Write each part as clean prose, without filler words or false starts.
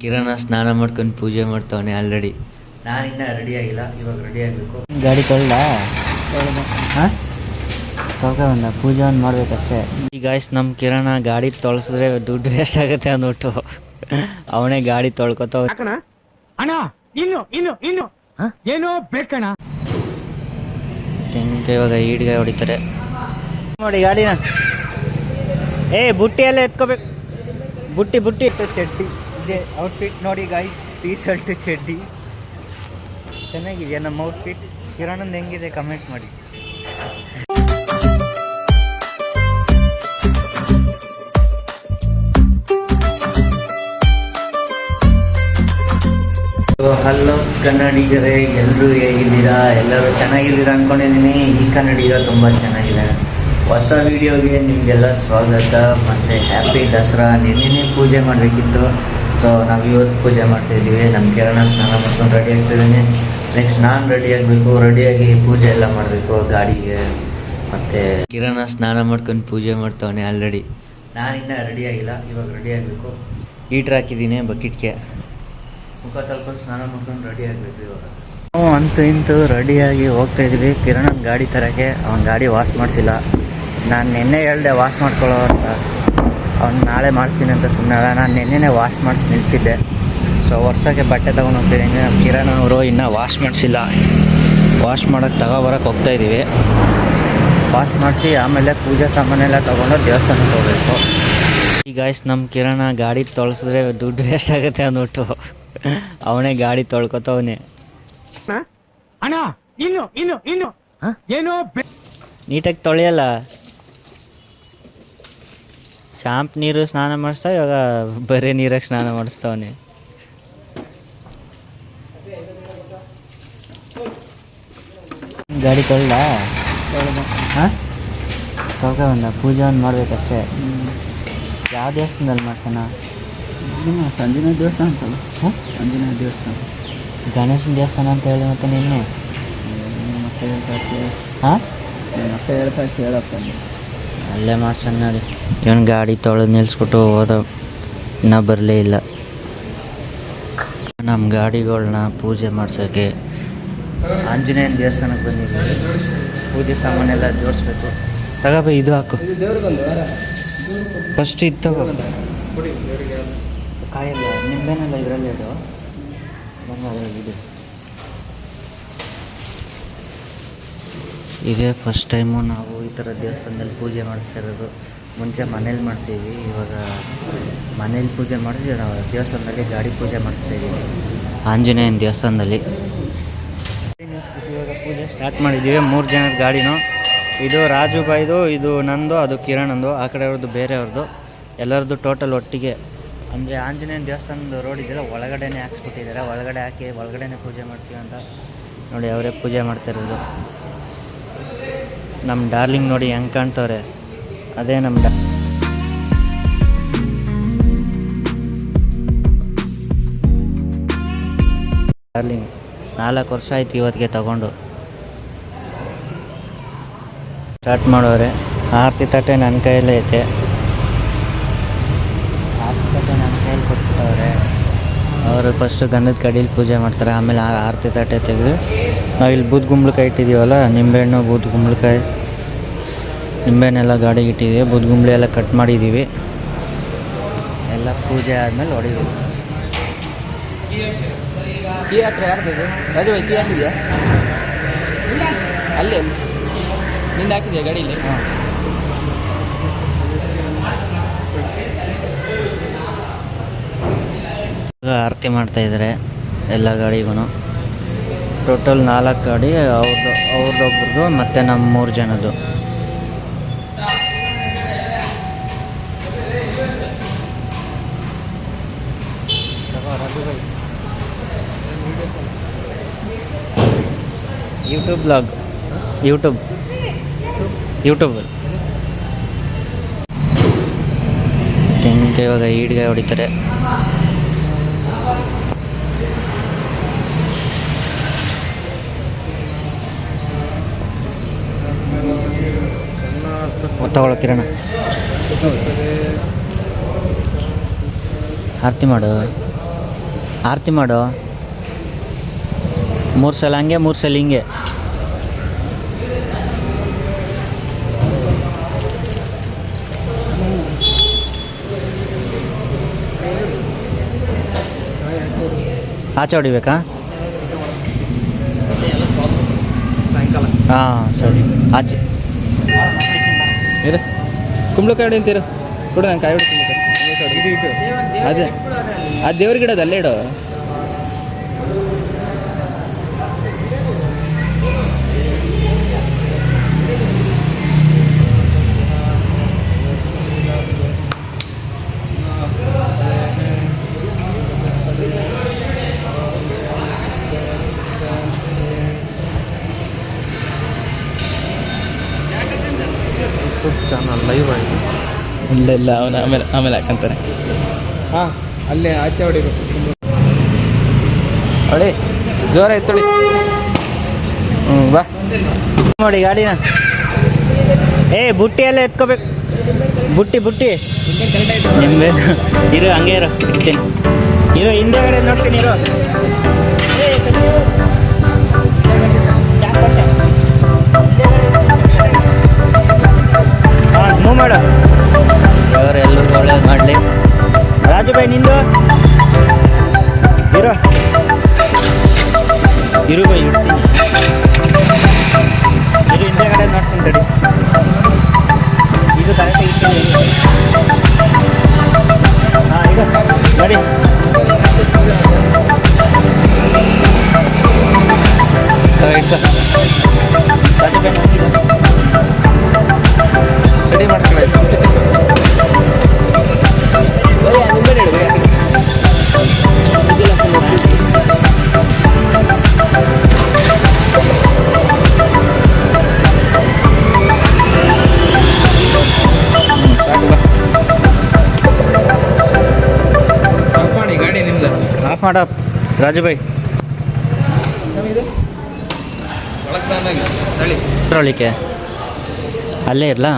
ಕಿರಣ ಸ್ನಾನ ಮಾಡ್ಕೊಂಡು ಪೂಜೆ ಮಾಡ್ತಾವನೆ ಆಲ್ರೆಡಿ. ನಾನಿನ್ನ ರೆಡಿ ಆಗಿಲ್ಲ, ಇವಾಗ ರೆಡಿ ಆಗಬೇಕು. ಗಾಡಿ ತೊಳ್ದ ಹಾಂ ತೊಳ್ಕೊಂಡ ಪೂಜೆ ಒಂದು ಮಾಡ್ಬೇಕಷ್ಟೇ. ಈ ಗಾಯ್ಸ್ ನಮ್ಮ ಕಿರಣ ಗಾಡಿ ತೊಳ್ಸಿದ್ರೆ ದುಡ್ಡು ವೇಸ್ಟ್ ಆಗುತ್ತೆ ಅಂದ್ಬಿಟ್ಟು ಅವನೇ ಗಾಡಿ ತೊಳ್ಕೊತಾವ. ಅಣ್ಣ ಇನ್ನು ಇನ್ನು ಇನ್ನು ಏನೋ ಬೇಕಣ್ಣ. ತೆಂಗೆ ಇವಾಗ ಈಡ್ಗೆ ಹೊಡಿತಾರೆ ನೋಡಿ ಗಾಡಿನ. ಬುಟ್ಟಿ ಎಲ್ಲ ಎತ್ಕೋಬೇಕು. ಬುಟ್ಟಿ ಬುಟ್ಟಿ ಚಡ್ಡಿ ಇದೆ ಔಟ್ಫಿಟ್ ನೋಡಿ ಗಾಯ್ಸ್. ಟೀ ಶರ್ಟ್ ಚಡ್ಡಿ ಚೆನ್ನಾಗಿದೆಯಾ ನಮ್ಮ ಔಟ್ಫಿಟ್? ಕಿರಣಂದು ಹೆಂಗಿದೆ ಕಮೆಂಟ್ ಮಾಡಿ. ಹಲೋ ಕನ್ನಡಿಗರೇ, ಎಲ್ಲರೂ ಹೇಗಿದ್ದೀರಾ? ಎಲ್ಲರೂ ಚೆನ್ನಾಗಿದ್ದೀರಾ ಅಂದ್ಕೊಂಡಿದ್ದೀನಿ. ಈ ಕನ್ನಡಿಗ ತುಂಬ ಚೆನ್ನಾಗಿದೆ. ಹೊಸ ವೀಡಿಯೋಗೆ ನಿಮಗೆಲ್ಲ ಸ್ವಾಗತ ಮತ್ತು ಹ್ಯಾಪಿ ದಸರಾ. ನಿನ್ನೆ ಪೂಜೆ ಮಾಡಬೇಕಿತ್ತು, ಸೊ ನಾವು ಇವತ್ತು ಪೂಜೆ ಮಾಡ್ತಾಯಿದ್ದೀವಿ. ನಮ್ಮ ಕಿರಣ ಸ್ನಾನ ಮಾಡ್ಕೊಂಡು ರೆಡಿ ಆಗ್ತಿದ್ದೀನಿ. ನೆಕ್ಸ್ಟ್ ನಾನು ರೆಡಿ ಆಗಬೇಕು, ರೆಡಿಯಾಗಿ ಪೂಜೆ ಎಲ್ಲ ಮಾಡಬೇಕು ಗಾಡಿಗೆ. ಮತ್ತು ಕಿರಣ ಸ್ನಾನ ಮಾಡ್ಕೊಂಡು ಪೂಜೆ ಮಾಡ್ತಾವನೆ ಆಲ್ರೆಡಿ. ನಾನಿನ್ನ ರೆಡಿ ಆಗಿಲ್ಲ, ಇವಾಗ ರೆಡಿ ಆಗಬೇಕು. ಹೀಟ್ರ್ ಹಾಕಿದ್ದೀನಿ ಬಕೆಟ್ಗೆ, ಮುಖ ತೊಳ್ಕೊಂಡು ಸ್ನಾನ ಮಾಡ್ಕೊಂಡು ರೆಡಿ ಆಗಬೇಕು ಇವಾಗ. ನಾವು ಅಂತೂ ಇಂತೂ ರೆಡಿಯಾಗಿ ಹೋಗ್ತಾಯಿದ್ವಿ ಕಿರಣನ ಗಾಡಿ ತರೋಕ್ಕೆ. ಅವ್ನ ಗಾಡಿ ವಾಶ್ ಮಾಡಿಸಿಲ್ಲ. ನಾನು ನಿನ್ನೆ ಹೇಳ್ದೆ ವಾಶ್ ಮಾಡ್ಕೊಳ್ಳೋ ಅಂತ, ಅವ್ನು ನಾಳೆ ಮಾಡಿಸ್ತೀನಿ ಅಂತ ಸುಮ್ಮನೆ. ನಾನು ನಿನ್ನೆನೇ ವಾಶ್ ಮಾಡಿಸಿ ನಿಲ್ಲಿಸಿದ್ದೆ. ಸೊ ವರ್ಷಕ್ಕೆ ಬಟ್ಟೆ ತೊಗೊಂಡು ಹೋಗ್ತಿದ್ದೀನಿ. ನಮ್ಮ ಕಿರಣನವರು ಇನ್ನೂ ವಾಶ್ ಮಾಡಿಸಿಲ್ಲ. ವಾಶ್ ಮಾಡೋಕ್ಕೆ ತಗೊಬರೋಕ್ಕೆ ಹೋಗ್ತಾಯಿದ್ದೀವಿ. ವಾಶ್ ಮಾಡಿಸಿ ಆಮೇಲೆ ಪೂಜಾ ಸಾಮಾನೆಲ್ಲ ತೊಗೊಂಡು ದೇವಸ್ಥಾನಕ್ಕೆ ಹೋಗಬೇಕು. ಈ ಗಾಯ್ಸ್ ನಮ್ಮ ಕಿರಣ ಗಾಡಿ ತೊಳ್ಸಿದ್ರೆ ದುಡ್ಡು ವೇಸ್ಟ್ ಆಗುತ್ತೆ ಅಂದ್ಬಿಟ್ಟು ಅವನೇ ಗಾಡಿ ತೊಳ್ಕೊತವನೆ. ಅಣ್ಣ ಇನ್ನು ಇನ್ನು ಇನ್ನು ಏನೋ ನೀಟಾಗಿ ತೊಳೆಯಲ್ಲ. ಶಾಂಪ್ ನೀರು ಸ್ನಾನ ಮಾಡಿಸ್ತಾ, ಇವಾಗ ಬರೀ ನೀರಾಗಿ ಸ್ನಾನ ಮಾಡಿಸ್ತಾವನೆ. ಗಾಡಿ ತೊಳ್ದ ಹಾಂ ತೊಳ್ಕೊಂಡ ಪೂಜೆ ಒಂದು ಮಾಡ್ಬೇಕಷ್ಟೇ. ಯಾವ ದೇವಸ್ಥಾನದಲ್ಲಿ ಮಾಡ್ಸೋಣ? ಆಂಜನೇಯ ದೇವಸ್ಥಾನ ಅಂತಲ್ಲ. ಆಂಜನೇಯ ದೇವಸ್ಥಾನ, ಗಣೇಶನ ದೇವಸ್ಥಾನ ಅಂತ ಹೇಳಿ ಮತ್ತೆ ನಿನ್ನೆ ಮತ್ತೆ ಹೇಳ್ತಾ ಹಾಂ ಮತ್ತೆ ಹೇಳ್ತಾ ಹೇಳಪ್ಪ. ಅಲ್ಲೇ ಮಾಡ್ಸೋಣ ನೋಡಿ. ಇವನು ಗಾಡಿ ತೊಳೆದು ನಿಲ್ಲಿಸ್ಬಿಟ್ಟು ಹೋದ, ಇನ್ನೂ ಬರಲೇ ಇಲ್ಲ. ನಮ್ಮ ಗಾಡಿಗಳನ್ನ ಪೂಜೆ ಮಾಡ್ಸೋಕ್ಕೆ ಆಂಜನೇಯನ ದೇವಸ್ಥಾನಕ್ಕೆ ಬಂದಿದ್ದೀವಿ. ಪೂಜೆ ಸಾಮಾನೆಲ್ಲ ಜೋಡಿಸ್ಬೇಕು. ತಗೋಬ ಇದು ಹಾಕು ಫಸ್ಟ್. ಇದು ತಗೋ. ಕಾಯಲ್ಲ ನಿಂಬೆನೆಲ್ಲ ಇದರಲ್ಲಿ ಇಡು. ಅದರಲ್ಲಿ ಇದು. ಇದೇ ಫಸ್ಟ್ ಟೈಮು ನಾವು ಈ ಥರ ದೇವಸ್ಥಾನದಲ್ಲಿ ಪೂಜೆ ಮಾಡಿಸ್ತಿರೋದು. ಮುಂಚೆ ಮನೇಲಿ ಮಾಡ್ತೀವಿ, ಇವಾಗ ಮನೇಲಿ ಪೂಜೆ ಮಾಡಿದ್ವಿ. ನಾವು ದೇವಸ್ಥಾನದಲ್ಲಿ ಗಾಡಿ ಪೂಜೆ ಮಾಡಿಸ್ತಾಯಿದ್ದೀವಿ, ಆಂಜನೇಯನ ದೇವಸ್ಥಾನದಲ್ಲಿ. ಇವಾಗ ಪೂಜೆ ಸ್ಟಾರ್ಟ್ ಮಾಡಿದ್ದೀವಿ. 3 ಜನದ ಗಾಡಿನೂ. ಇದು ರಾಜು ಬಾಯ್ದು, ಇದು ನಂದು, ಅದು ಕಿರಣಂದು, ಆ ಕಡೆ ಅವ್ರದ್ದು ಬೇರೆಯವ್ರದ್ದು, ಎಲ್ಲರದ್ದು ಟೋಟಲ್ ಒಟ್ಟಿಗೆ. ಅಂದರೆ ಆಂಜನೇಯನ ದೇವಸ್ಥಾನದ ರೋಡ್ ಇದೆಯಲ್ಲ, ಒಳಗಡೆನೇ ಹಾಕ್ಸ್ಬಿಟ್ಟಿದ್ದಾರೆ. ಒಳಗಡೆ ಹಾಕಿ ಒಳಗಡೆನೇ ಪೂಜೆ ಮಾಡ್ತೀವಿ ಅಂತ ನೋಡಿ ಅವರೇ ಪೂಜೆ ಮಾಡ್ತಾಯಿರೋದು. ನಮ್ಮ ಡಾರ್ಲಿಂಗ್ ನೋಡಿ ಹೆಂಗೆ ಕಾಣ್ತವ್ರೆ, ಅದೇ ನಮ್ಮ ಡಾರ್ಲಿಂಗ್. 4 ವರ್ಷ ಆಯ್ತು ಇವತ್ತಿಗೆ ತಗೊಂಡು. ಸ್ಟಾರ್ಟ್ ಮಾಡೋರೆ. ಆರತಿ ತಟ್ಟೆ ನನ್ನ ಕೈಯಲ್ಲೇ ಐತೆ. ಆರತಿ ತಟ್ಟೆ ನನ್ನ ಕೈಯಲ್ಲಿ ಕೊಡ್ತವ್ರೆ. ಅವರು ಫಸ್ಟು ಗಂಧದ ಕಡೀಲಿ ಪೂಜೆ ಮಾಡ್ತಾರೆ, ಆಮೇಲೆ ಆರತಿ ತಟ್ಟೆ ತೆಗೆದು ನಾವು ಇಲ್ಲಿ ಬೂದ್ ಗುಂಬಳಕಾಯಿ ಇಟ್ಟಿದ್ದೀವಲ್ಲ, ನಿಂಬೆಹಣ್ಣು, ಬೂದ್ ಗುಂಬಳಕಾಯಿ, ನಿಂಬೆಹಣ್ಣೆಲ್ಲ ಗಾಡಿಗೆ ಇಟ್ಟಿದ್ದೀವಿ. ಬೂದ್ ಗುಂಬಳಿ ಎಲ್ಲ ಕಟ್ ಮಾಡಿದ್ದೀವಿ. ಎಲ್ಲ ಪೂಜೆ ಆದಮೇಲೆ ಹೊಡಿಬೇಕು. ಕೀ ಹಾಕ್ರೆ ಯಾರ್ದು ರಾಜು ಕೀ ಹಾಕಿದ್ಯಾ? ಅಲ್ಲಿ ಅಲ್ಲಿ ನಿಂದು ಹಾಕಿದ್ಯಾ ಗಾಡೀಲಿ? ಆರತಿ ಮಾಡ್ತಾಯಿದ್ದಾರೆ ಎಲ್ಲ ಗಾಡಿಗೂ. ಟೋಟಲ್ 4 ಗಾಡಿ, ಅವ್ರದ್ದೊಬ್ರದ್ದು ಮತ್ತು ನಮ್ಮ 3 ಜನದ್ದು. ಯೂಟ್ಯೂಬ್ ಬ್ಲಾಗ್, ಯೂಟ್ಯೂಬ್ ತೆಂಗೆ ಇವಾಗ ಈಡ್ಗೆ ಹೊಡಿತಾರೆ. ತಗೊಳ್ಳೋ ಕಿರಣ, ಆರತಿ ಮಾಡು. ಆರತಿ ಮಾಡು 3 ಸಲ ಹಂಗೆ 3 ಸಲ ಹಿಂಗೆ. ಆಚೆ ಹೊಡಿಬೇಕಾ? ಹಾಂ ಸರಿ ಆಚೆ. ಇರು ಕುಂಬಳಕಾಯಿ ಹೊಡಿ ಅಂತೀರು ಕೊಡು, ನಾನು ಕಾಯಿ ಹೊಡಿತೀನಿ. ಅದೇ ಆ ದೇವ್ರ ಗಿಡದ ಅಲ್ಲೇ ಇಡು. ಚಾನಲ್ ಲೈವ್ ಆಗಿದೆ. ಇಲ್ಲ ಇಲ್ಲ ಅವನು ಆಮೇಲೆ ಹಾಕಂತಾನೆ. ಹಾಂ ಅಲ್ಲೇ ಆಚೆ ಹೊಡಿಬೇಕು. ಹೊಡಿ ಜೋರ ಎತ್ತೊಡಿ. ಬಾ ನೋಡಿ ಗಾಡಿನ. ಬುಟ್ಟಿ ಎಲ್ಲ ಎತ್ಕೋಬೇಕು. ಬುಟ್ಟಿ ನಿಂಬೆ ಇರು, ಹಂಗೆ ಇರೋ ಇರ್ತೀನಿ. ಇರೋ ಹಿಂದೆಗಡೆ ನೋಡ್ತೀನಿ. ಇರೋ ಹಾಂ ಮೂವ್ ಮಾಡು. ಅವ್ರು ಎಲ್ಲರೂ ಒಳ್ಳೇದು ಮಾಡಲಿ. ರಾಜು ಬಾಯ್ ನಿಂದು ಇರು ಬಾಯ್ ಇಡ್ತೀನಿ. ಇರು ಹಿಂದೆಗಡೆ ನೋಡ್ತೀನಿ ತಡಿ. ಇದು ಕರೆಕ್ಟಾಗಿ ಇರ್ತೀನಿ. ಹಾಂ ಈಗ ನೋಡಿ ಇಟ್ಕೊ. ರಾಜು ಬಾಯ್ ಸ್ಟಡಿ ಮಾಡ್ಕೊಳ್ಳಿ. ಗಾಡಿ ನಿಮ್ದು ಆಫ್ ಮಾಡ ರಾಜು ಬಾಯ್. ಒಳಕ್ಕೆ ಅಲ್ಲೇ ಇರಲಾ?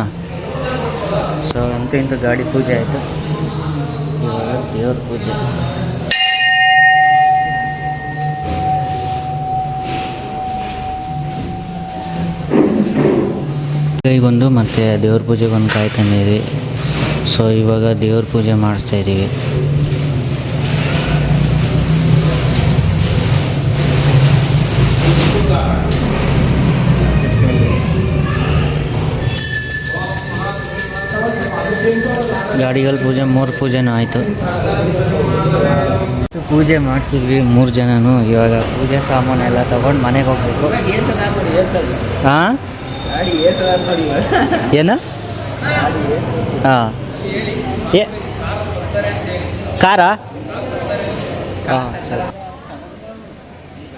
ಸೊ ಅಂತೂ ಇಂತೂ ಗಾಡಿ ಪೂಜೆ ಆಯಿತು. ಇವಾಗ ದೇವ್ರ ಪೂಜೆ. ಈಗೊಂದು ಮತ್ತು ದೇವ್ರ ಪೂಜೆಗೊಂದು ಕಾಯಿ ತಂದಿದ್ವಿ. ಸೊ ಇವಾಗ ದೇವ್ರ ಪೂಜೆ ಮಾಡಿಸ್ತಾಯಿದ್ದೀವಿ. ಗಾಡಿಗಳ ಪೂಜೆ 3 ಪೂಜೆನೂ ಆಯಿತು. ಪೂಜೆ ಮಾಡಿಸಿದ್ವಿ 3 ಜನನು. ಇವಾಗ ಪೂಜೆ ಸಾಮಾನೆಲ್ಲ ತೊಗೊಂಡು ಮನೆಗೆ ಹೋಗ್ಬೇಕು. ಹಾಂ ಏನು? ಹಾಂ ಖಾರಾ? ಹಾಂ ಸರಿ.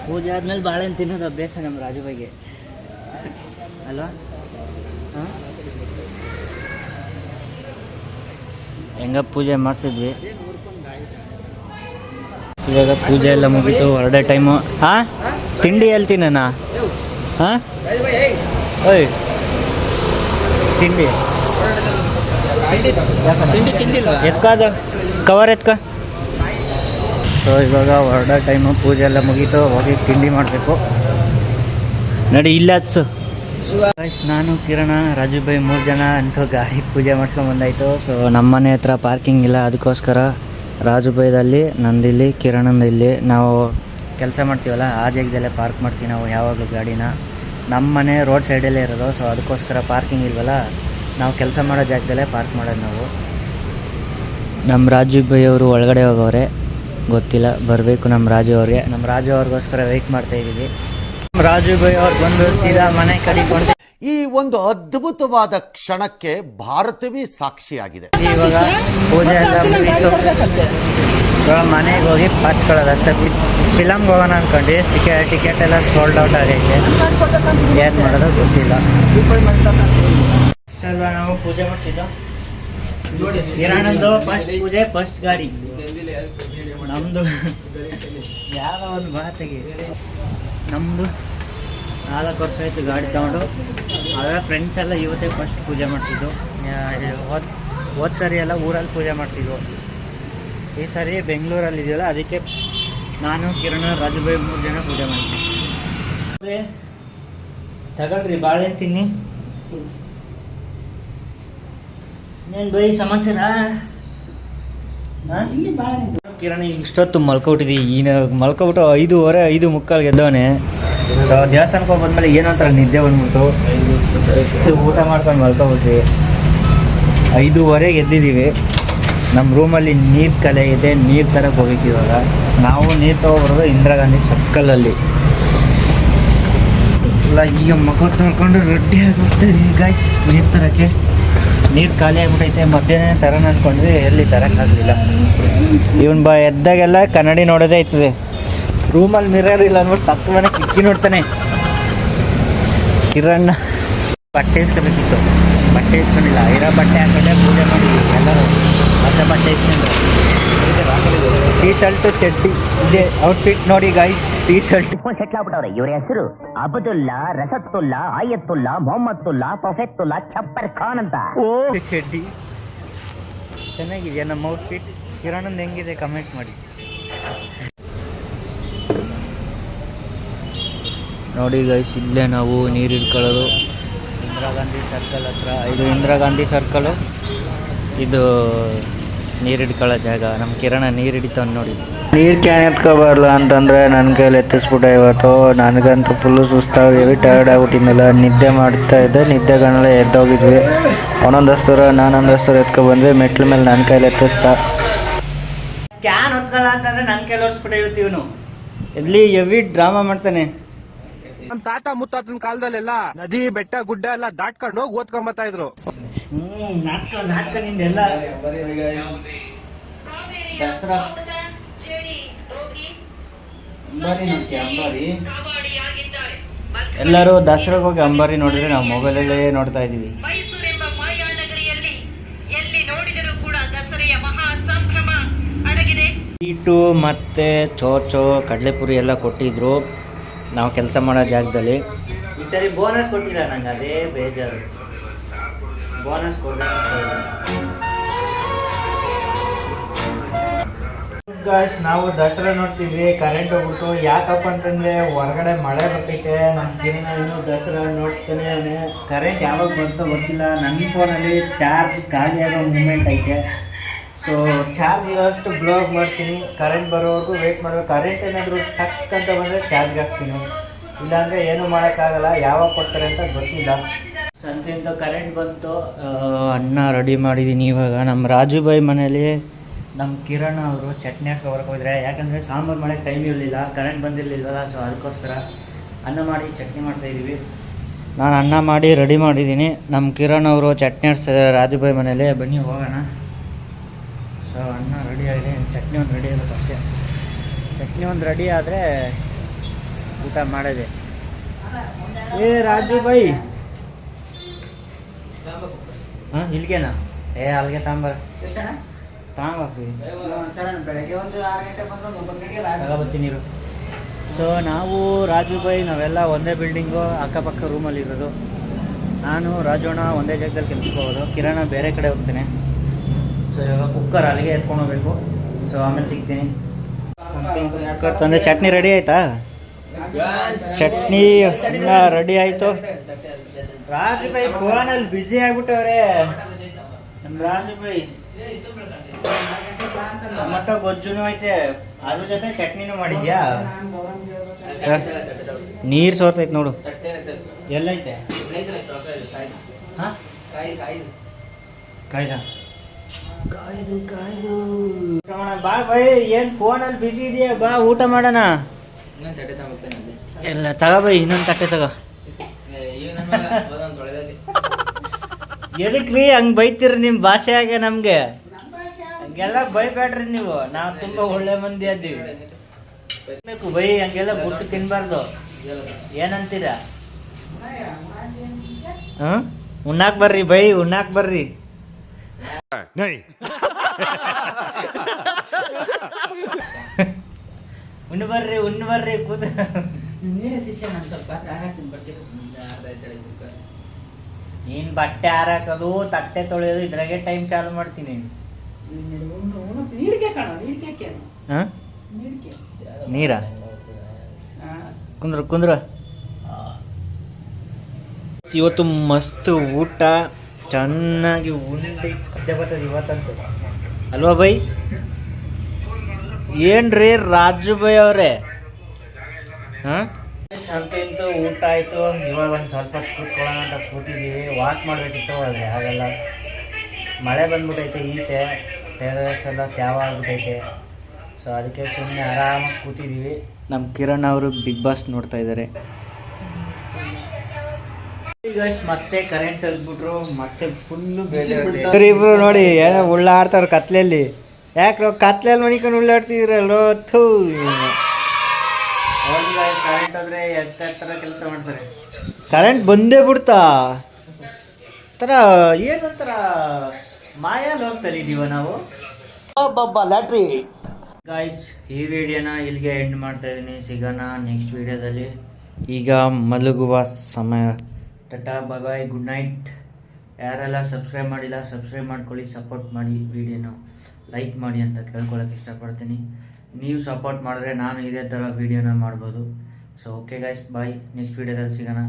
ಪೂಜೆ ಆದಮೇಲೆ ಬಾಳೆಹಣ್ಣು ತಿನ್ನೋದು ಅಭ್ಯಾಸ ನಮ್ಮ ರಾಜುಬಾಯಿಗೆ ಅಲ್ವಾ? ಹಾಂ ಹೆಂಗ ಪೂಜೆ ಮಾಡಿಸಿದ್ವಿ. ಇವಾಗ ಪೂಜೆ ಎಲ್ಲ ಮುಗೀತು, ಹೊರಡೋ ಟೈಮು. ಹಾಂ ತಿಂಡಿ ಹೇಳ್ತೀನಿ ನಾ. ಹಾಂ ಓಯ್ ತಿಂಡಿ ತಿಂದಿಲ್ವಾ? ಎತ್ಕಾದ ಕವರ್ ಎತ್ಕ. ಸೊ ಇವಾಗ ಹೊರಡೋ ಟೈಮು, ಪೂಜೆ ಎಲ್ಲ ಮುಗೀತು, ಹೋಗಿ ತಿಂಡಿ ಮಾಡಬೇಕು. ನಡಿ ಇಲ್ಲ ಹತ್ಸು. ನಾನು ಕಿರಣ ರಾಜುಬಾಯಿ 3 ಜನ ಅಂತೂ ಗಾಡಿ ಪೂಜೆ ಮಾಡಿಸ್ಕೊಂಬಂದಾಯಿತು. ಸೊ ನಮ್ಮ ಮನೆ ಹತ್ರ ಪಾರ್ಕಿಂಗ್ ಇಲ್ಲ, ಅದಕ್ಕೋಸ್ಕರ ರಾಜುಬಾಯ್ದಲ್ಲಿ, ನಂದಿಲ್ಲಿ, ಕಿರಣಂದಿಲ್ಲಿ ನಾವು ಕೆಲಸ ಮಾಡ್ತೀವಲ್ಲ ಆ ಜಾಗದಲ್ಲೇ ಪಾರ್ಕ್ ಮಾಡ್ತೀವಿ ನಾವು ಯಾವಾಗಲೂ ಗಾಡಿನ. ನಮ್ಮ ಮನೆ ರೋಡ್ ಸೈಡಲ್ಲೇ ಇರೋದು. ಸೊ ಅದಕ್ಕೋಸ್ಕರ ಪಾರ್ಕಿಂಗ್ ಇಲ್ವಲ್ಲ, ನಾವು ಕೆಲಸ ಮಾಡೋ ಜಾಗದಲ್ಲೇ ಪಾರ್ಕ್ ಮಾಡೋದು ನಾವು. ನಮ್ಮ ರಾಜುಬಾಯಿ ಅವರು ಒಳಗಡೆ ಹೋಗೋರೆ, ಗೊತ್ತಿಲ್ಲ, ಬರಬೇಕು ನಮ್ಮ ರಾಜು ಅವ್ರಿಗೆ. ನಮ್ಮ ರಾಜು ಅವ್ರಿಗೋಸ್ಕರ ವೆಯ್ಟ್ ಮಾಡ್ತಾಯಿದ್ದೀವಿ. ರಾಜುಬಾಯಿ ಅವ್ರು ಬಂದು ಸೀದಾ ಮನೆ ಕಡಿಕೊಂಡು ಈ ಒಂದು ಅದ್ಭುತವಾದ ಕ್ಷಣಕ್ಕೆ ಭಾರತವೇ ಸಾಕ್ಷಿಯಾಗಿದೆ. ಇವಾಗ ಪೂಜೆ ಎಲ್ಲ ಮುಗಿತು, ಇವಾಗ ಮನೆಗೆ ಹೋಗಿ ಪಾಚ್ಕೊಳ್ಳೋದು ಅಷ್ಟೇ. ಫಿಲಮ್ಗೆ ಹೋಗೋಣ ಅಂದ್ಕೊಂಡು ಟಿಕೆಟ್ ಎಲ್ಲ ಸೋಲ್ಡ್ ಔಟ್ ಆಗೈತೆ. ಏನು ಮಾಡೋದು ಗೊತ್ತಿಲ್ಲ. ಅಲ್ವಾ ನಾವು ಪೂಜೆ ಮಾಡಿಸಿದ್ದು ಕಿರಣಂದು ಫಸ್ಟ್ ಪೂಜೆ, ಫಸ್ಟ್ ಗಾಡಿ ನಮ್ಮದು. ಯಾವ ಒಂದು ಮಾತಿಗೆ ನಮ್ಮದು 4 ವರ್ಷ ಆಯಿತು ಗಾಡಿ ತೊಗೊಂಡು. ಅದರ ಫ್ರೆಂಡ್ಸ್ ಎಲ್ಲ ಇವತ್ತೇ ಫಸ್ಟ್ ಪೂಜೆ ಮಾಡ್ತಿದ್ದು. ಹೋದ ಸರಿ ಎಲ್ಲ ಊರಲ್ಲಿ ಪೂಜೆ ಮಾಡ್ತಿದ್ವು. ಈ ಸರಿ ಬೆಂಗಳೂರಲ್ಲಿ ಇದೆಯಲ್ಲ, ಅದಕ್ಕೆ ನಾನು ಕಿರಣ ರಾಜುಬಾಯಿ 3 ಜನ ಪೂಜೆ ಮಾಡ್ತೀವಿ. ತಗೊಳ್ರಿ ಬಾಳೆಹಣ್ಣು ತಿನ್ನಿ. ಇನ್ನೇನು ಬೈ ಸಮಾಚಾರ? ಕಿರಣ ಇಷ್ಟೊತ್ತು ಮಲ್ಕೊಬಿಟ್ಟಿದ್ದಿ. ಈಗ ಮಲ್ಕೊಬಿಟ್ಟು 5:15 5:45 ಗೆದ್ದವನೇ. ಸೊ ದೇವಸ್ಥಾನಕ್ಕೆ ಹೋಗಿ ಬಂದಮೇಲೆ ಏನೋ ಒಂಥರ ನಿದ್ದೆ ಬಂದ್ಬಿಡ್ತು. ಊಟ ಮಾಡ್ಕೊಂಡು ಮಲ್ಕೊಬಿಟ್ವಿ. 5:15 ಎದ್ದಿದ್ದೀವಿ. ನಮ್ಮ ರೂಮಲ್ಲಿ ನೀರು ಕಲೆ ಇದೆ, ನೀರು ತರಕ್ಕೆ ಹೋಗ್ಬೇಕು ಇವಾಗ. ನಾವು ನೀರು ತೊಗೊಬರೋದು ಇಂದಿರಾ ಗಾಂಧಿ ಸರ್ಕಲಲ್ಲಿ. ಎಲ್ಲ ಈಗ ಮಕ್ಕ ತೊಳ್ಕೊಂಡು ರೆಡಿ ಆಗೋಗ್ತಾಯಿದ್ದೀವಿ ಗೈಸ್ ನೀರು ತರೋಕ್ಕೆ. ನೀರು ಖಾಲಿ ಆಗ್ಬಿಟ್ಟೈತೆ. ಮಧ್ಯಾಹ್ನ ತರೋಣ ಅಂದ್ಕೊಂಡ್ವಿ, ಎಲ್ಲಿ ತರೋಕ್ಕಾಗಲಿಲ್ಲ. ಇವನು ಎದ್ದಾಗೆಲ್ಲ ಕನ್ನಡಿ ನೋಡೋದೇ ಆಯ್ತದೆ. ರೂಮಲ್ಲಿ ಮಿರರ್ ಇಲ್ಲ ಅಂದ್ಬಿಟ್ಟು ಪಕ್ಕ ಮನೆ ಕಿಕ್ಕಿ ನೋಡ್ತಾನೆ. ಕಿರಣ್ಣ ಬಟ್ಟೆ ಇಸ್ಕೋಬೇಕಿತ್ತು, ಬಟ್ಟೆ ಇಸ್ಕೊಂಡಿಲ್ಲ. ಇರೋ ಬಟ್ಟೆ ಹಾಕೊಂಡೆ ಪೂಜೆ ಮಾಡಿ ಎಲ್ಲರೂ ಹೊಸ ಬಟ್ಟೆ ಇಸ್ಕೊಂಡ್ರು. ಟೀ ಶರ್ಟು ಚಡ್ಡಿ ಇದೆ ಔಟ್ಫಿಟ್ ನೋಡಿ ಗೈಸ್. ಟೀ ಶರ್ಟ್ ಸೆಟ್ಲ್ ಆಗ್ಬಿಟ್ಟವ್ರೆ. ಇವ್ರ ಹೆಸರು ಅಬ್ದುಲ್ಲಾ, ರಸತ್ತುಲ್ಲಾ, ಆಯತ್ತುಲ್ಲಾ, ಮೊಹಮ್ಮತ್ತುಲ್ಲಾ, ಪ್ರೊಫೆತ್ತುಲ್ಲಾ, ಚಪ್ಪರ್ ಖಾನ್ ಅಂತ. ಓ ಚಡ್ಡಿ ಚೆನ್ನಾಗಿದೆಯಾ ನಮ್ಮ ಔಟ್ಫಿಟ್? ಕಿರಣಂದು ಹೆಂಗಿದೆ ಕಮೆಂಟ್ ಮಾಡಿ. ನೋಡಿ ಗೈಸ್, ಇಲ್ಲೇ ನಾವು ನೀರು ಹಿಡ್ಕೊಳ್ಳೋದು ಇಂದಿರಾ ಗಾಂಧಿ ಸರ್ಕಲ್ ಹತ್ರ. ಇದು ಇಂದಿರಾ ಗಾಂಧಿ ಸರ್ಕಲು, ಇದು ನೀರು ಹಿಡ್ಕೊಳ್ಳೋ ಜಾಗ. ನಮ್ಮ ಕಿರಣ ನೀರು ಹಿಡಿತಾನೆ ನೋಡಿ. ನೀರು ಕ್ಯಾನ್ ಎತ್ಕೊಬಾರ್ದು ಅಂತಂದರೆ ನನ್ನ ಕೈಲಿ ಎತ್ತಿಸ್ಬಿಟ್ಟೆ ಇವತ್ತು. ನನಗಂತೂ ಫುಲ್ಲು ಸುಸ್ತಾಗಿ ಟಯರ್ಡ್ ಆಗ್ಬಿಟ್ಟಿದ್ನಲ್ಲ, ನಿದ್ದೆ ಮಾಡ್ತಾ ಇದ್ದೆ. ನಿದ್ದೆಗಳೆಲ್ಲ ಎದ್ದೋಗಿದ್ವಿ. ಒಂದೊಂದಸ್ತೂರು ನಾನೊಂದಸ್ತೂರು ಎತ್ಕೊಬಂದ್ವಿ. ಮೆಟ್ಲ ಮೇಲೆ ನನ್ನ ಕೈಲಿ ಎತ್ತಿಸ್ತಾ. ಕ್ಯಾನ್ ಹೊತ್ಕೊಳ್ಳ ಅಂತಂದರೆ ನನ್ನ ಕೈಲಿ ಹೊರ್ಸ್ಬಿಟ್ಟೆ ಇವತ್ತು ಇವನು. ಎಲ್ಲಿ ಹೆವಿ ಡ್ರಾಮಾ ಮಾಡ್ತಾನೆ. ನಮ್ಮ ತಾತ ಮುತ್ತಾತನ ಕಾಲದಲ್ಲೆಲ್ಲ ನದಿ ಬೆಟ್ಟ ಗುಡ್ಡ ಎಲ್ಲ ದಾಟ್ಕೊಂಡು ಹೋಗಿ ಓದ್ಕೊಂಬತ್ತಾ ಇದ್ರು. ನಾಟಕ ನಿಂದೆಲ್ಲ ದಸರಾ ಅಂಬಾರಿ. ಎಲ್ಲರೂ ದಸರಾಗೆ ಹೋಗಿ ಅಂಬಾರಿ ನೋಡಿದ್ರೆ ನಾವು ಮೊಬೈಲಲ್ಲೇ ನೋಡ್ತಾ ಇದ್ದೀವಿ. ಮೈಸೂರೆಂಬ ಮಾಯಾನಗರಿಯಲ್ಲಿ ಎಲ್ಲಿ ನೋಡಿದರೂ ಕೂಡ ದಸರೆಯ ಮಹಾ ಸಂಭ್ರಮ ಅಡಗಿದೆ. ಸ್ವೀಟು ಮತ್ತು ಚೋಚೋ ಕಡಲೆಪುರಿ ಎಲ್ಲ ಕೊಟ್ಟಿದ್ರು ನಾವು ಕೆಲಸ ಮಾಡೋ ಜಾಗದಲ್ಲಿ. ಈ ಸರಿ ಬೋನಸ್ ಕೊಟ್ಟಿಲ್ಲ ನಂಗೆ, ಅದೇ ಬೇಜಾರು. ಬೋನಸ್ ಗಾಯ್ಸ್, ನಾವು ದಸರಾ ನೋಡ್ತಿದ್ವಿ, ಕರೆಂಟ್ ಹೋಗ್ಬಿಟ್ಟು. ಯಾಕಪ್ಪ ಅಂತಂದರೆ ಹೊರಗಡೆ ಮಳೆ ಬರ್ತೈತೆ. ನಮ್ಮ ಕಿರಣ ಇನ್ನೂ ದಸರಾ ನೋಡ್ತಾನೆ. ಕರೆಂಟ್ ಯಾವಾಗ ಬರ್ತೋ ಗೊತ್ತಿಲ್ಲ. ನನ್ನ ಫೋನಲ್ಲಿ ಚಾರ್ಜ್ ಖಾಲಿಯಾಗೋ ಮೂಮೆಂಟ್ ಐತೆ. ಸೊ ಚಾರ್ಜ್ ಇರೋಷ್ಟು ಬ್ಲಾಗ್ ಮಾಡ್ತೀನಿ. ಕರೆಂಟ್ ಬರೋವರೆಗೂ ವೆಯ್ಟ್ ಮಾಡಬೇಕು. ಕರೆಂಟ್ ಏನಾದರೂ ಟಕ್ ಅಂತ ಬಂದರೆ ಚಾರ್ಜ್ಗೆ ಹಾಕ್ತೀನಿ, ಇಲ್ಲಾಂದರೆ ಏನೂ ಮಾಡೋಕ್ಕಾಗಲ್ಲ. ಯಾವಾಗ ಕೊಡ್ತಾರೆ ಅಂತ ಗೊತ್ತಿಲ್ಲ. ಸಂತೆಂತ ಕರೆಂಟ್ ಬಂತು. ಅನ್ನ ರೆಡಿ ಮಾಡಿದ್ದೀನಿ ಇವಾಗ. ನಮ್ಮ ರಾಜುಬಾಯಿ ಮನೇಲಿ ನಮ್ಮ ಕಿರಣ ಅವರು ಚಟ್ನಿ ಹಾಕ್ಕೊಬರಕ್ಕೆ ಹೋಗಿದ್ರೆ. ಯಾಕಂದರೆ ಸಾಂಬಾರು ಮಾಡೋಕ್ಕೆ ಟೈಮ್ ಇರಲಿಲ್ಲ, ಕರೆಂಟ್ ಬಂದಿರಲಿಲ್ಲವಲ್ಲ. ಸೊ ಅದಕ್ಕೋಸ್ಕರ ಅನ್ನ ಮಾಡಿ ಚಟ್ನಿ ಮಾಡ್ತಾಯಿದ್ದೀವಿ. ನಾನು ಅನ್ನ ಮಾಡಿ ರೆಡಿ ಮಾಡಿದ್ದೀನಿ. ನಮ್ಮ ಕಿರಣ ಅವರು ಚಟ್ನಿ ಆಡಿಸ್ತಿದ್ದಾರೆ ರಾಜುಬಾಯಿ ಮನೇಲಿ. ಬನ್ನಿ ಹೋಗೋಣ. ಸೊ ಅನ್ನ ರೆಡಿ ಆಗಿದೆ, ಚಟ್ನಿ ಒಂದು ರೆಡಿ ಆಗಬೇಕು ಅಷ್ಟೇ. ಚಟ್ನಿ ಒಂದು ರೆಡಿ ಆದರೆ ಊಟ ಮಾಡೋದೆ. ಏ ರಾಜುಬಾಯಿ, ಹಾಂ ಇಲ್ಲಿಗೆನಾ? ಅಲ್ಲಿಗೆ ತಾಂಬಾರ ತಗೊಂಬರ್ತೀನಿ. ತಗೊಬರ್ತೀನಿ. ಸೊ ನಾವು ರಾಜುಬಾಯಿ ನಾವೆಲ್ಲ ಒಂದೇ ಬಿಲ್ಡಿಂಗು, ಅಕ್ಕಪಕ್ಕ ರೂಮಲ್ಲಿರೋದು. ನಾನು ರಾಜೋಣ ಒಂದೇ ಜಾಗದಲ್ಲಿ ಕೆಲ್ಸಕ್ಕೆ ಹೋಗೋದು. ಕಿರಣ ಬೇರೆ ಕಡೆ ಹೋಗ್ತೇನೆ. ಸೊ ಇವಾಗ ಕುಕ್ಕರ್ ಅಲ್ಲಿಗೆ ಎತ್ಕೊಂಡು ಹೋಗ್ಬೇಕು. ಸೊ ಆಮೇಲೆ ಸಿಗ್ತೀನಿ. ಕುಕ್ಕರ್ ತಂದೆ. ಚಟ್ನಿ ರೆಡಿ ಆಯ್ತಾ? ಚಟ್ನಿ ಎಲ್ಲ ರೆಡಿ ಆಯಿತು. ರಾಜುಬಾಯಿ ಫೋನಲ್ಲಿ ಬ್ಯುಸಿ ಆಗ್ಬಿಟ್ಟವ್ರೆ. ನಮ್ಮ ರಾಜುಬಾಯಿ ಟೊಮಟೊ ಗೊಜ್ಜುನೂ ಐತೆ, ಅದ್ರ ಜೊತೆ ಚಟ್ನಿನೂ ಮಾಡಿದ್ಯಾ? ನೀರು ಸೋರ್ತೈತೆ ನೋಡು. ಎಲ್ಲೈತೆ? ಹಾಂ ಕಾಯ್ದ ಬಾ ಬೈ. ಏನು ಫೋನಲ್ಲಿ ಬಿಸಿ ಇದೆಯಾ? ಬಾ ಊಟ ಮಾಡೋಣ. ಎಲ್ಲ ತಗೋಬೈ, ಇನ್ನೊಂದು ತಟ್ಟೆ ತಗೋ. ಎದಕ್ರಿ ಹಂಗೆ ಬೈತೀರಿ? ನಿಮ್ಮ ಭಾಷೆಯಾಗೆ ನಮಗೆ ಹಂಗೆಲ್ಲ ಬೈಬೇಡ್ರಿ ನೀವು. ನಾವು ತುಂಬ ಒಳ್ಳೆ ಮಂದಿ ಅದ್ದೀವಿ. ಬೇಕು ಬೈ, ಹಂಗೆಲ್ಲ ಬುಟ್ಟು ತಿನ್ಬಾರ್ದು. ಏನಂತೀರ? ಹಾಂ, ಉಣ್ಣಾಕ್ ಬರ್ರಿ ಬೈ, ಉಣ್ಣಾಕ್ ಬರ್ರಿ. ಉಣ್ಣು ಬರ್ರಿ, ಉಣ್ಣು ಬರ್ರಿ, ಕೂತ. ನೀನು ಬಟ್ಟೆ ಹಾರಾಕೋದು, ತಟ್ಟೆ ತೊಳೆಯೋದು, ಇದ್ರಾಗೆ ಟೈಮ್ ಚಾಲು ಮಾಡ್ತೀನಿ. ಹಾಂ, ನೀರಾ ಕುಂದ್ರ ಕುಂದ್ರ. ಇವತ್ತು ಮಸ್ತ್ ಊಟ, ಚೆನ್ನಾಗಿ ಉಂಡೆ ಕದ್ದೆ ಬರ್ತದೆ ಇವತ್ತಂತೂ ಅಲ್ವಾ ಬೈ? ಏನ್ರಿ ರಾಜು ಬೈ ಅವರೇ? ಹಾಂ, ಅಂತೂ ಇಂತೂ ಊಟ ಆಯಿತು. ಇವಾಗ ಒಂದು ಸ್ವಲ್ಪ ಕೂತ್ಕೊಳ್ಳೋಣ ಅಂತ ಕೂತಿದ್ದೀವಿ. ವಾಕ್ ಮಾಡಬೇಕಿತ್ತು, ಆದರೆ ಆಗಲ್ಲ. ಮಳೆ ಬಂದ್ಬಿಟ್ಟೈತೆ, ಈಚೆ ಟೆರೆಸ್ ಎಲ್ಲ ತ್ಯಾವ ಆಗ್ಬಿಟ್ಟೈತೆ. ಸೊ ಅದಕ್ಕೆ ಸುಮ್ಮನೆ ಆರಾಮಾಗಿ ಕೂತಿದ್ದೀವಿ. ನಮ್ಮ ಕಿರಣ್ ಅವರು ಬಿಗ್ ಬಾಸ್ ನೋಡ್ತಾ ಇದ್ದಾರೆ. ಈಗ ಮತ್ತೆ ಕರೆಂಟ್ ತೆಗೆದ್ಬಿಟ್ರು, ಮತ್ತೆ ಫುಲ್ಲು ಇಬ್ರು ನೋಡಿ ಏನೋ ಉಳ್ಳಾಡ್ತಾವ್ರು ಕತ್ಲೆಯಲ್ಲಿ. ಯಾಕೆ ಕತ್ಲೆಯಲ್ಲಿ ಮಣಿಕೊಂಡು ಉಳ್ಳಾಡ್ತಿದ್ರಲ್ರೋ ಥೂ. ಕರೆಂಟ್ ಹೋದ್ರೆ ಎತ್ತರ ಕೆಲಸ ಮಾಡ್ತಾರೆ. ಕರೆಂಟ್ ಬಂದೇ ಬಿಡ್ತಾ ಥರ ಏನೊಂಥರ ಮಾಯಲ್ಲಿ ಹೋಗ್ತಾ ಇದೀವ ನಾವು. ಲ್ಯಾಟ್ರಿ ಗಾಯ್ಸ್, ಈ ವಿಡಿಯೋನ ಇಲ್ಲಿಗೆ ಎಂಡ್ ಮಾಡ್ತಾ ಇದ್ದೀನಿ. ಸಿಗೋಣ ನೆಕ್ಸ್ಟ್ ವಿಡಿಯೋದಲ್ಲಿ. ಈಗ ಮಲಗುವ ಸಮಯ. ಟಾಟಾ, ಬಾಯ್ ಬಾಯ್, ಗುಡ್ ನೈಟ್. ಯಾರೆಲ್ಲ ಸಬ್ಸ್ಕ್ರೈಬ್ ಮಾಡಿಲ್ಲ ಸಬ್ಸ್ಕ್ರೈಬ್ ಮಾಡ್ಕೊಳ್ಳಿ, ಸಪೋರ್ಟ್ ಮಾಡಿ, ವಿಡಿಯೋನ ಲೈಕ್ ಮಾಡಿ ಅಂತ ಕೇಳ್ಕೊಳ್ಳೋಕೆ ಇಷ್ಟಪಡ್ತೀನಿ. ನೀವು ಸಪೋರ್ಟ್ ಮಾಡಿದ್ರೆ ನಾನು ಇದೇ ಥರ ವೀಡಿಯೋನ ಮಾಡ್ಬೋದು. ಸೊ ಓಕೆ ಗಾಯ್ಸ್, ಬಾಯ್. ನೆಕ್ಸ್ಟ್ ವಿಡಿಯೋದಲ್ಲಿ ಸಿಗೋಣ.